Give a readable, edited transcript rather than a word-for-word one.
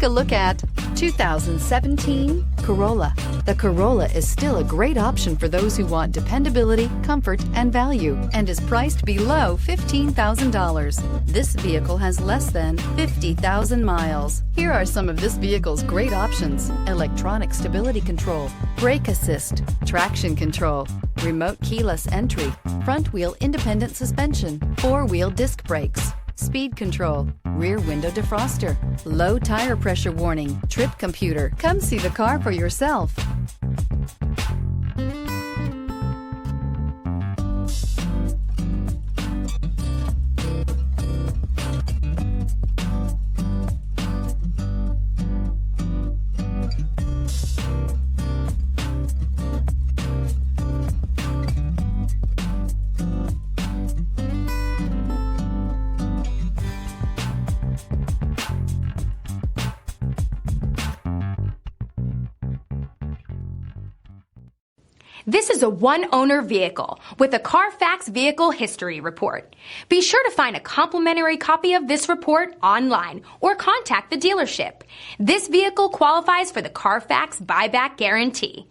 Take a look at 2017 Corolla. The Corolla is still a great option for those who want dependability, comfort, and value, and is priced below $15,000. This vehicle has less than 50,000 miles. Here are some of this vehicle's great options: electronic stability control, brake assist, traction control, remote keyless entry, front wheel independent suspension, 4-wheel disc brakes, speed control, rear window defroster, low tire pressure warning, trip computer. Come see the car for yourself. This is a one-owner vehicle with a Carfax Vehicle History Report. Be sure to find a complimentary copy of this report online or contact the dealership. This vehicle qualifies for the Carfax Buyback Guarantee.